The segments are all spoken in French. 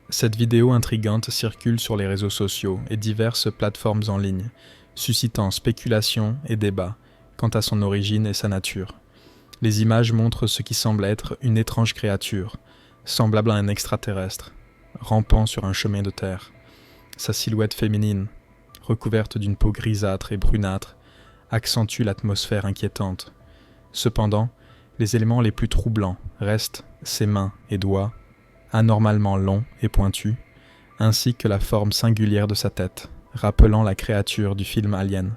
Cette vidéo intrigante circule sur les réseaux sociaux et diverses plateformes en ligne, suscitant spéculation et débat quant à son origine et sa nature. Les images montrent ce qui semble être une étrange créature, semblable à un extraterrestre, rampant sur un chemin de terre. Sa silhouette féminine, recouverte d'une peau grisâtre et brunâtre, accentue l'atmosphère inquiétante. Cependant, les éléments les plus troublants restent ses mains et doigts, anormalement longs et pointus, ainsi que la forme singulière de sa tête, rappelant la créature du film Alien.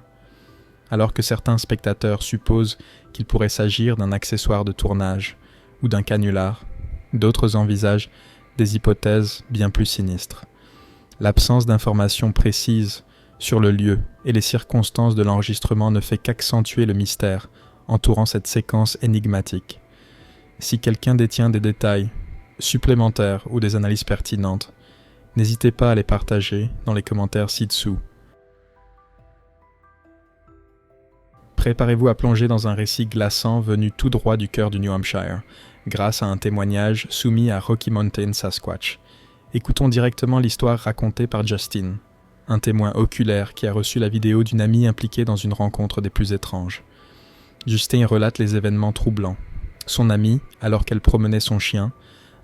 Alors que certains spectateurs supposent qu'il pourrait s'agir d'un accessoire de tournage ou d'un canular, d'autres envisagent des hypothèses bien plus sinistres. L'absence d'informations précises sur le lieu et les circonstances de l'enregistrement ne fait qu'accentuer le mystère entourant cette séquence énigmatique. Si quelqu'un détient des détails supplémentaires ou des analyses pertinentes, n'hésitez pas à les partager dans les commentaires ci-dessous. Préparez-vous à plonger dans un récit glaçant venu tout droit du cœur du New Hampshire, grâce à un témoignage soumis à Rocky Mountain Sasquatch. Écoutons directement l'histoire racontée par Justin, un témoin oculaire qui a reçu la vidéo d'une amie impliquée dans une rencontre des plus étranges. Justin relate les événements troublants. Son amie, alors qu'elle promenait son chien,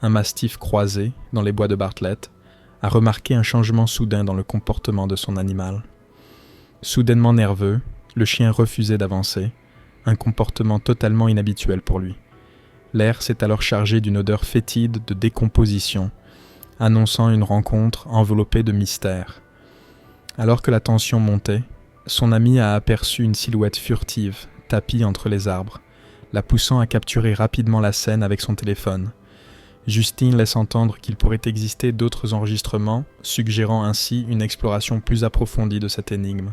un mastif croisé dans les bois de Bartlett, a remarqué un changement soudain dans le comportement de son animal. Soudainement nerveux, le chien refusait d'avancer, un comportement totalement inhabituel pour lui. L'air s'est alors chargé d'une odeur fétide de décomposition, annonçant une rencontre enveloppée de mystère. Alors que la tension montait, son ami a aperçu une silhouette furtive, tapie entre les arbres, la poussant à capturer rapidement la scène avec son téléphone. Justin laisse entendre qu'il pourrait exister d'autres enregistrements, suggérant ainsi une exploration plus approfondie de cette énigme.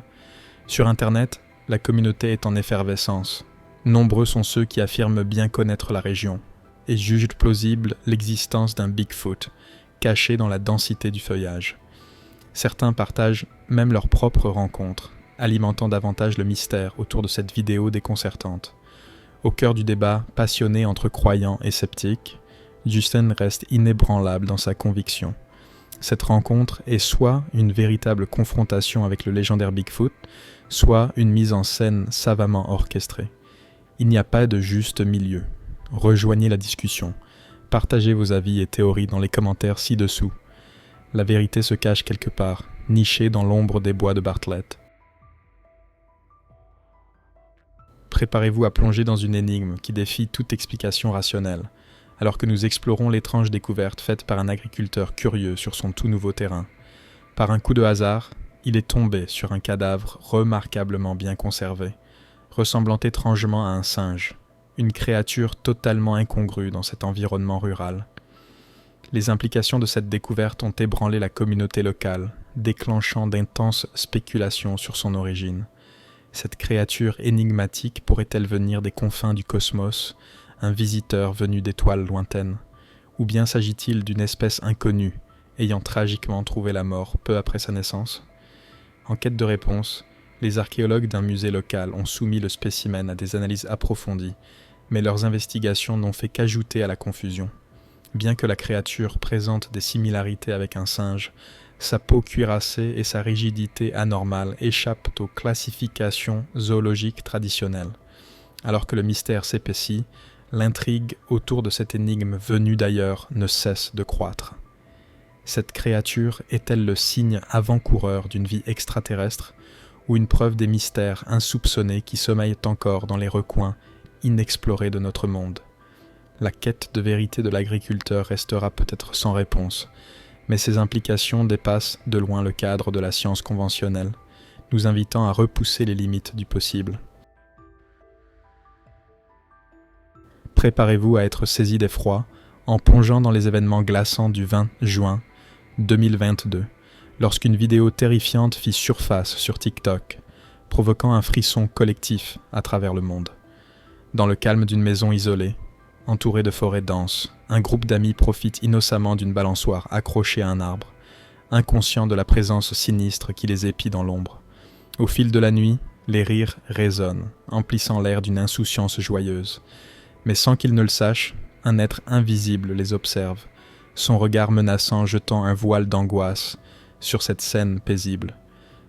Sur Internet, la communauté est en effervescence. Nombreux sont ceux qui affirment bien connaître la région et jugent plausible l'existence d'un Bigfoot, caché dans la densité du feuillage. Certains partagent même leurs propres rencontres, alimentant davantage le mystère autour de cette vidéo déconcertante. Au cœur du débat passionné entre croyants et sceptiques, Justin reste inébranlable dans sa conviction. Cette rencontre est soit une véritable confrontation avec le légendaire Bigfoot, soit une mise en scène savamment orchestrée. Il n'y a pas de juste milieu. Rejoignez la discussion. Partagez vos avis et théories dans les commentaires ci-dessous. La vérité se cache quelque part, nichée dans l'ombre des bois de Bartlett. Préparez-vous à plonger dans une énigme qui défie toute explication rationnelle, alors que nous explorons l'étrange découverte faite par un agriculteur curieux sur son tout nouveau terrain. Par un coup de hasard, il est tombé sur un cadavre remarquablement bien conservé, ressemblant étrangement à un singe, une créature totalement incongrue dans cet environnement rural. Les implications de cette découverte ont ébranlé la communauté locale, déclenchant d'intenses spéculations sur son origine. Cette créature énigmatique pourrait-elle venir des confins du cosmos, un visiteur venu d'étoiles lointaines, ou bien s'agit-il d'une espèce inconnue, ayant tragiquement trouvé la mort peu après sa naissance? En quête de réponse, les archéologues d'un musée local ont soumis le spécimen à des analyses approfondies, mais leurs investigations n'ont fait qu'ajouter à la confusion. Bien que la créature présente des similarités avec un singe, sa peau cuirassée et sa rigidité anormale échappent aux classifications zoologiques traditionnelles. Alors que le mystère s'épaissit, l'intrigue autour de cette énigme venue d'ailleurs ne cesse de croître. Cette créature est-elle le signe avant-coureur d'une vie extraterrestre ou une preuve des mystères insoupçonnés qui sommeillent encore dans les recoins inexplorés de notre monde? La quête de vérité de l'agriculteur restera peut-être sans réponse, mais ses implications dépassent de loin le cadre de la science conventionnelle, nous invitant à repousser les limites du possible. Préparez-vous à être saisi d'effroi en plongeant dans les événements glaçants du 20 juin 2022, lorsqu'une vidéo terrifiante fit surface sur TikTok, provoquant un frisson collectif à travers le monde. Dans le calme d'une maison isolée, entourée de forêts denses, un groupe d'amis profite innocemment d'une balançoire accrochée à un arbre, inconscient de la présence sinistre qui les épie dans l'ombre. Au fil de la nuit, Les rires résonnent, emplissant l'air d'une insouciance joyeuse. Mais sans qu'ils ne le sachent, un être invisible les observe, son regard menaçant jetant un voile d'angoisse sur cette scène paisible.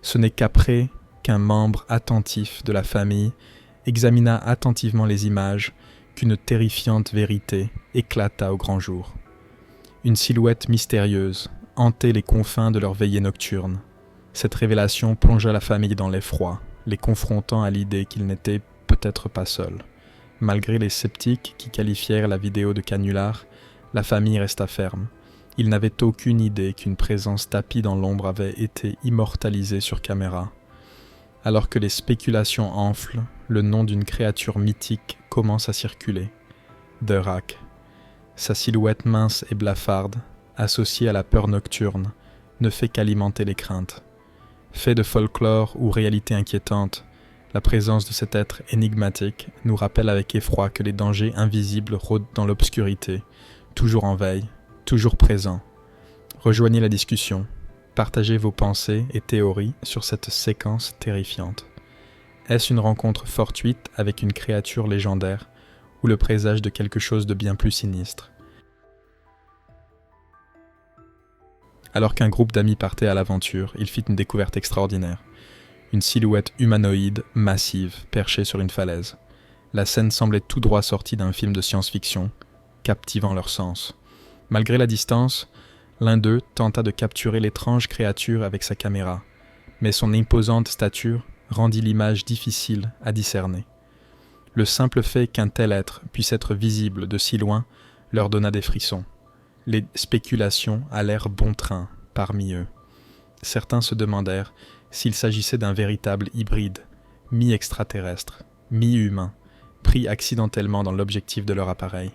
Ce n'est qu'après qu'un membre attentif de la famille examina attentivement les images qu'une terrifiante vérité éclata au grand jour. Une silhouette mystérieuse hantait les confins de leur veillée nocturne. Cette révélation plongea la famille dans l'effroi, les confrontant à l'idée qu'ils n'étaient peut-être pas seuls. Malgré les sceptiques qui qualifièrent la vidéo de canular, la famille resta ferme. Ils n'avaient aucune idée qu'une présence tapie dans l'ombre avait été immortalisée sur caméra. Alors que les spéculations enflent, le nom d'une créature mythique commence à circuler. The Rak. Sa silhouette mince et blafarde, associée à la peur nocturne, ne fait qu'alimenter les craintes. Fait de folklore ou réalité inquiétante, la présence de cet être énigmatique nous rappelle avec effroi que les dangers invisibles rôdent dans l'obscurité, toujours en veille, toujours présents. Rejoignez la discussion, partagez vos pensées et théories sur cette séquence terrifiante. Est-ce une rencontre fortuite avec une créature légendaire ou le présage de quelque chose de bien plus sinistre? Alors qu'un groupe d'amis partait à l'aventure, il fit une découverte extraordinaire. Une silhouette humanoïde, massive, perchée sur une falaise. La scène semblait tout droit sortie d'un film de science-fiction, captivant leur sens. Malgré la distance, l'un d'eux tenta de capturer l'étrange créature avec sa caméra, mais son imposante stature rendit l'image difficile à discerner. Le simple fait qu'un tel être puisse être visible de si loin leur donna des frissons. Les spéculations allèrent bon train parmi eux. Certains se demandèrent s'il s'agissait d'un véritable hybride, mi-extraterrestre, mi-humain, pris accidentellement dans l'objectif de leur appareil.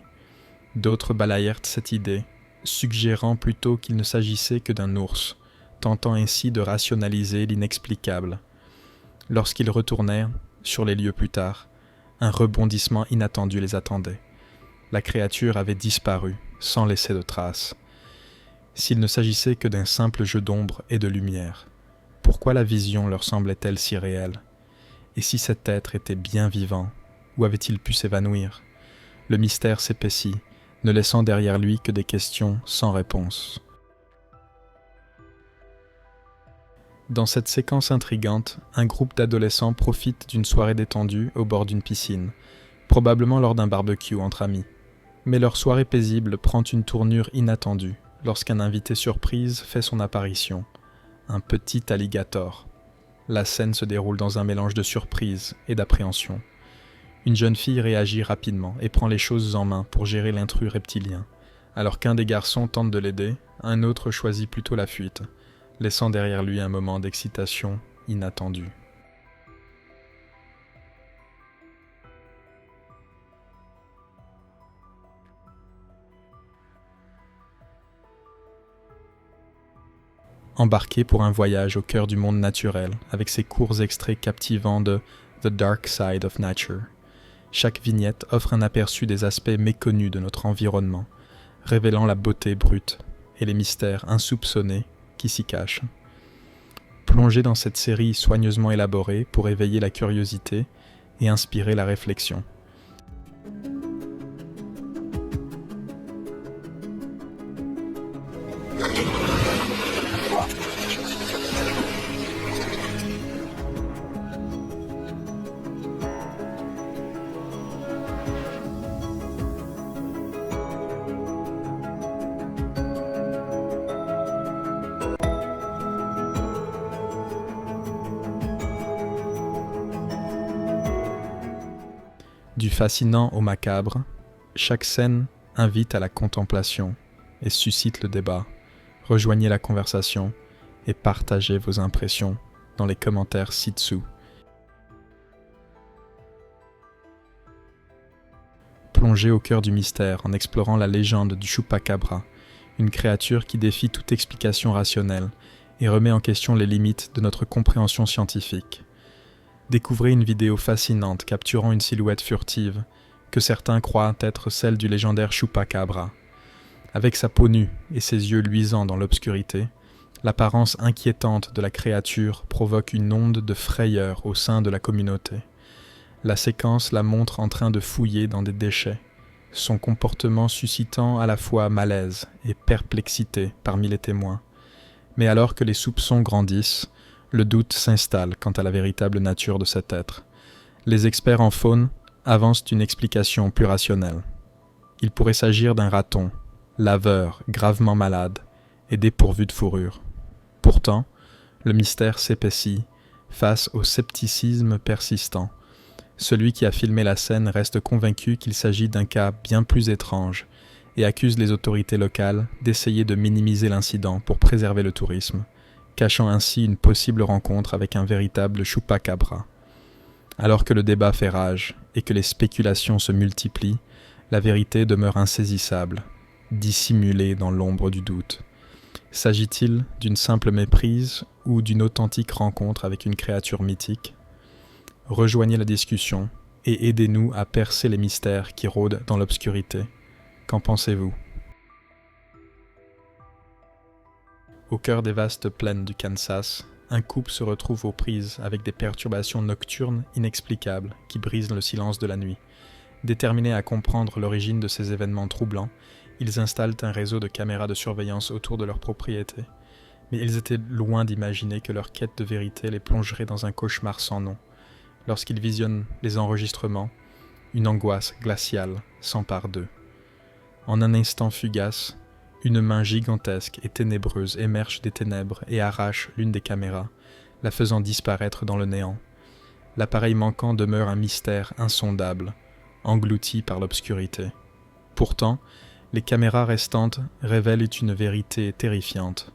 D'autres balayèrent cette idée, suggérant plutôt qu'il ne s'agissait que d'un ours, tentant ainsi de rationaliser l'inexplicable. Lorsqu'ils retournèrent, sur les lieux plus tard, un rebondissement inattendu les attendait. La créature avait disparu, sans laisser de traces. S'il ne s'agissait que d'un simple jeu d'ombre et de lumière, pourquoi la vision leur semblait-elle si réelle? Et si cet être était bien vivant, où avait-il pu s'évanouir? Le mystère s'épaissit, ne laissant derrière lui que des questions sans réponse. Dans cette séquence intrigante, un groupe d'adolescents profite d'une soirée détendue au bord d'une piscine, probablement lors d'un barbecue entre amis. Mais leur soirée paisible prend une tournure inattendue lorsqu'un invité surprise fait son apparition, un petit alligator. La scène se déroule dans un mélange de surprise et d'appréhension. Une jeune fille réagit rapidement et prend les choses en main pour gérer l'intrus reptilien. Alors qu'un des garçons tente de l'aider, un autre choisit plutôt la fuite, laissant derrière lui un moment d'excitation inattendue. Embarqué pour un voyage au cœur du monde naturel, avec ses courts extraits captivants de The Dark Side of Nature. Chaque vignette offre un aperçu des aspects méconnus de notre environnement, révélant la beauté brute et les mystères insoupçonnés qui s'y cachent. Plongez dans cette série soigneusement élaborée pour éveiller la curiosité et inspirer la réflexion. Du fascinant au macabre, chaque scène invite à la contemplation et suscite le débat. Rejoignez la conversation et partagez vos impressions dans les commentaires ci-dessous. Plongez au cœur du mystère en explorant la légende du Chupacabra, une créature qui défie toute explication rationnelle et remet en question les limites de notre compréhension scientifique. Découvrez une vidéo fascinante capturant une silhouette furtive que certains croient être celle du légendaire Chupacabra. Avec sa peau nue et ses yeux luisants dans l'obscurité, L'apparence inquiétante de la créature provoque une onde de frayeur au sein de la communauté. La séquence la montre en train de fouiller dans des déchets, son comportement suscitant à la fois malaise et perplexité parmi les témoins. Mais alors que les soupçons grandissent, le doute s'installe quant à la véritable nature de cet être. Les experts en faune avancent une explication plus rationnelle. Il pourrait s'agir d'un raton, laveur, gravement malade et dépourvu de fourrure. Pourtant, le mystère s'épaissit face au scepticisme persistant. Celui qui a filmé la scène reste convaincu qu'il s'agit d'un cas bien plus étrange et accuse les autorités locales d'essayer de minimiser l'incident pour préserver le tourisme, cachant ainsi une possible rencontre avec un véritable chupacabra. Alors que le débat fait rage et que les spéculations se multiplient, la vérité demeure insaisissable, dissimulée dans l'ombre du doute. S'agit-il d'une simple méprise ou d'une authentique rencontre avec une créature mythique ? Rejoignez la discussion et aidez-nous à percer les mystères qui rôdent dans l'obscurité. Qu'en pensez-vous ? Au cœur des vastes plaines du Kansas, un couple se retrouve aux prises avec des perturbations nocturnes inexplicables qui brisent le silence de la nuit. Déterminés à comprendre l'origine de ces événements troublants, ils installent un réseau de caméras de surveillance autour de leur propriété. Mais ils étaient loin d'imaginer que leur quête de vérité les plongerait dans un cauchemar sans nom. Lorsqu'ils visionnent les enregistrements, une angoisse glaciale s'empare d'eux. En un instant fugace, une main gigantesque et ténébreuse émerge des ténèbres et arrache l'une des caméras, la faisant disparaître dans le néant. L'appareil manquant demeure un mystère insondable, englouti par l'obscurité. Pourtant, les caméras restantes révèlent une vérité terrifiante.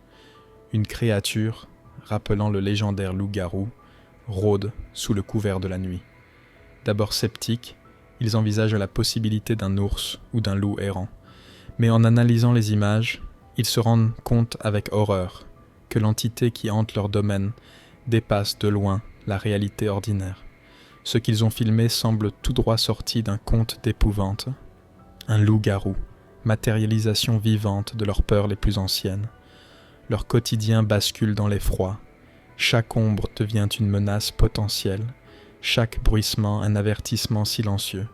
Une créature, rappelant le légendaire loup-garou, rôde sous le couvert de la nuit. D'abord sceptiques, ils envisagent la possibilité d'un ours ou d'un loup errant. Mais en analysant les images, ils se rendent compte avec horreur que l'entité qui hante leur domaine dépasse de loin la réalité ordinaire. Ce qu'ils ont filmé semble tout droit sorti d'un conte d'épouvante. Un loup-garou, matérialisation vivante de leurs peurs les plus anciennes. Leur quotidien bascule dans l'effroi. Chaque ombre devient une menace potentielle, chaque bruissement un avertissement silencieux.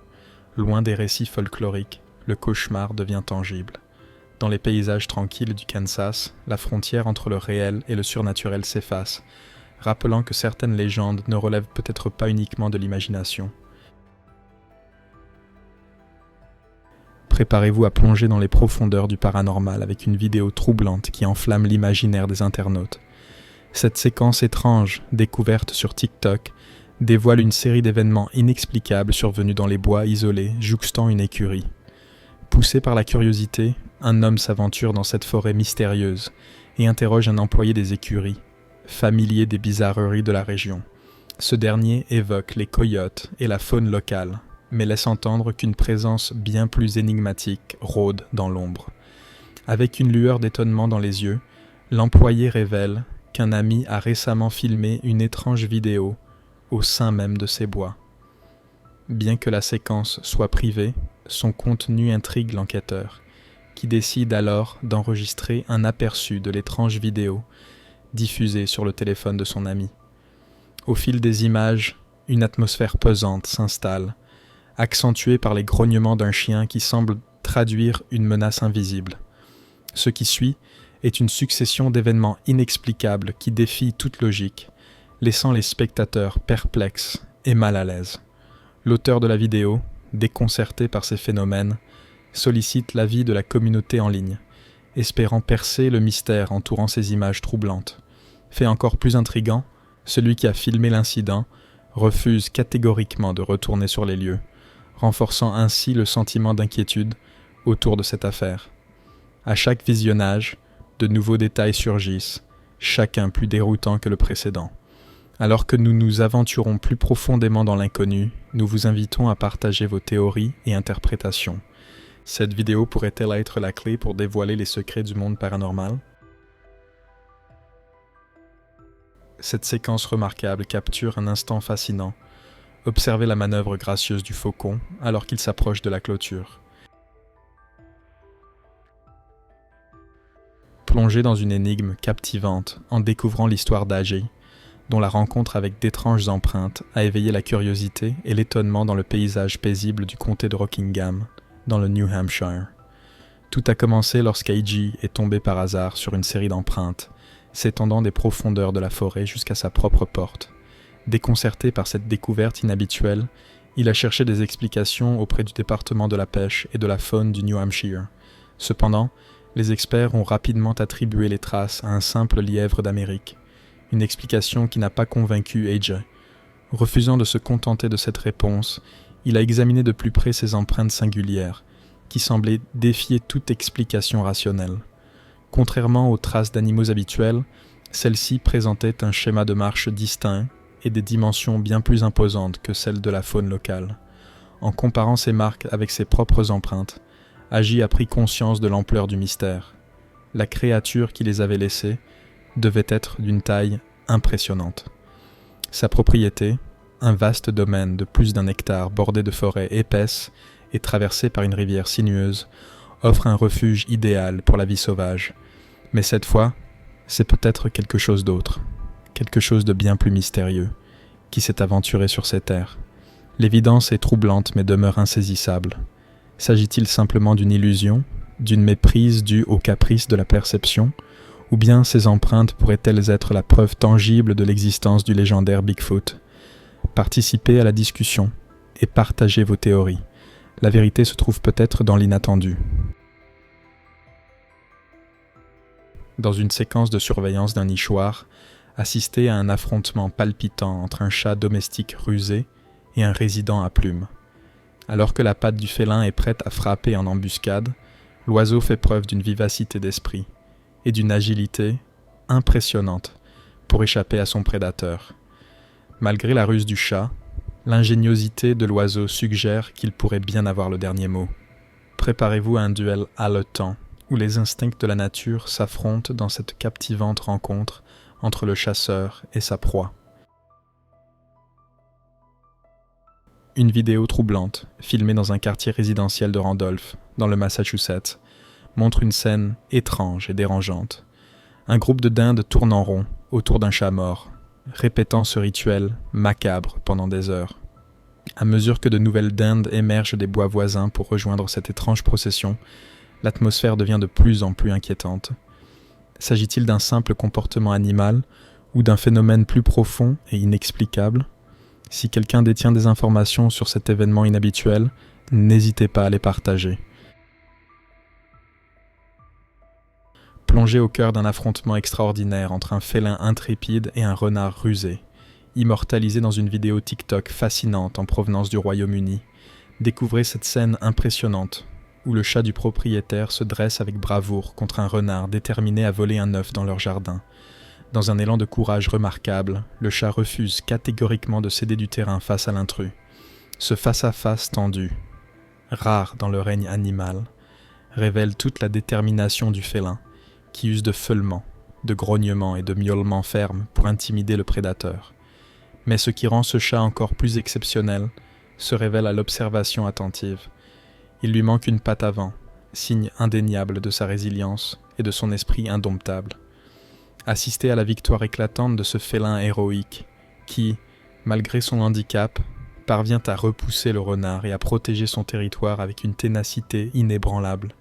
Loin des récits folkloriques, le cauchemar devient tangible. Dans les paysages tranquilles du Kansas, la frontière entre le réel et le surnaturel s'efface, rappelant que certaines légendes ne relèvent peut-être pas uniquement de l'imagination. Préparez-vous à plonger dans les profondeurs du paranormal avec une vidéo troublante qui enflamme l'imaginaire des internautes. Cette séquence étrange, découverte sur TikTok, dévoile une série d'événements inexplicables survenus dans les bois isolés jouxtant une écurie. Poussé par la curiosité, un homme s'aventure dans cette forêt mystérieuse et interroge un employé des écuries, familier des bizarreries de la région. Ce dernier évoque les coyotes et la faune locale, mais laisse entendre qu'une présence bien plus énigmatique rôde dans l'ombre. Avec une lueur d'étonnement dans les yeux, l'employé révèle qu'un ami a récemment filmé une étrange vidéo au sein même de ces bois. Bien que la séquence soit privée, son contenu intrigue l'enquêteur, qui décide alors d'enregistrer un aperçu de l'étrange vidéo diffusée sur le téléphone de son ami. Au fil des images, une atmosphère pesante s'installe, accentuée par les grognements d'un chien qui semble traduire une menace invisible. Ce qui suit est une succession d'événements inexplicables qui défient toute logique, laissant les spectateurs perplexes et mal à l'aise. L'auteur de la vidéo, déconcerté par ces phénomènes, sollicite l'avis de la communauté en ligne, espérant percer le mystère entourant ces images troublantes. Fait encore plus intriguant, celui qui a filmé l'incident refuse catégoriquement de retourner sur les lieux, renforçant ainsi le sentiment d'inquiétude autour de cette affaire. À chaque visionnage, de nouveaux détails surgissent, chacun plus déroutant que le précédent. Alors que nous nous aventurons plus profondément dans l'inconnu, nous vous invitons à partager vos théories et interprétations. Cette vidéo pourrait-elle être la clé pour dévoiler les secrets du monde paranormal? Cette séquence remarquable capture un instant fascinant. Observez la manœuvre gracieuse du faucon alors qu'il s'approche de la clôture. plongé dans une énigme captivante en découvrant l'histoire d'Agee, dont la rencontre avec d'étranges empreintes a éveillé la curiosité et l'étonnement dans le paysage paisible du comté de Rockingham, dans le New Hampshire. Tout a commencé lorsqu'Agee est tombé par hasard sur une série d'empreintes, s'étendant des profondeurs de la forêt jusqu'à sa propre porte. Déconcerté par cette découverte inhabituelle, il a cherché des explications auprès du département de la pêche et de la faune du New Hampshire. Cependant, les experts ont rapidement attribué les traces à un simple lièvre d'Amérique, une explication qui n'a pas convaincu Agee. Refusant de se contenter de cette réponse, il a examiné de plus près ces empreintes singulières, qui semblaient défier toute explication rationnelle. Contrairement aux traces d'animaux habituelles, celles-ci présentaient un schéma de marche distinct et des dimensions bien plus imposantes que celles de la faune locale. En comparant ces marques avec ses propres empreintes, Agee a pris conscience de l'ampleur du mystère. La créature qui les avait laissées devait être d'une taille impressionnante. Sa propriété, un vaste domaine de plus d'1 hectare bordé de forêts épaisses et traversé par une rivière sinueuse, offre un refuge idéal pour la vie sauvage. Mais cette fois, c'est peut-être quelque chose d'autre, quelque chose de bien plus mystérieux, qui s'est aventuré sur ces terres. L'évidence est troublante mais demeure insaisissable. S'agit-il simplement d'une illusion, d'une méprise due au caprice de la perception, ou bien ces empreintes pourraient-elles être la preuve tangible de l'existence du légendaire Bigfoot? Participez à la discussion et partagez vos théories. La vérité se trouve peut-être dans l'inattendu. Dans une séquence de surveillance d'un nichoir, assistez à un affrontement palpitant entre un chat domestique rusé et un résident à plumes. Alors que la patte du félin est prête à frapper en embuscade, l'oiseau fait preuve d'une vivacité d'esprit et d'une agilité impressionnante pour échapper à son prédateur. Malgré la ruse du chat, l'ingéniosité de l'oiseau suggère qu'il pourrait bien avoir le dernier mot. Préparez-vous à un duel haletant, où les instincts de la nature s'affrontent dans cette captivante rencontre entre le chasseur et sa proie. Une vidéo troublante, filmée dans un quartier résidentiel de Randolph, dans le Massachusetts, montre une scène étrange et dérangeante. Un groupe de dindes tourne en rond autour d'un chat mort, répétant ce rituel macabre pendant des heures. À mesure que de nouvelles dindes émergent des bois voisins pour rejoindre cette étrange procession, l'atmosphère devient de plus en plus inquiétante. S'agit-il d'un simple comportement animal ou d'un phénomène plus profond et inexplicable? Si quelqu'un détient des informations sur cet événement inhabituel, n'hésitez pas à les partager. Plongé au cœur d'un affrontement extraordinaire entre un félin intrépide et un renard rusé, immortalisé dans une vidéo TikTok fascinante en provenance du Royaume-Uni, découvrez cette scène impressionnante où le chat du propriétaire se dresse avec bravoure contre un renard déterminé à voler un œuf dans leur jardin. Dans un élan de courage remarquable, le chat refuse catégoriquement de céder du terrain face à l'intrus. Ce face-à-face tendu, rare dans le règne animal, révèle toute la détermination du félin, qui use de feulements, de grognements et de miaulements fermes pour intimider le prédateur. Mais ce qui rend ce chat encore plus exceptionnel se révèle à l'observation attentive. Il lui manque une patte avant, signe indéniable de sa résilience et de son esprit indomptable. Assistez à la victoire éclatante de ce félin héroïque qui, malgré son handicap, parvient à repousser le renard et à protéger son territoire avec une ténacité inébranlable.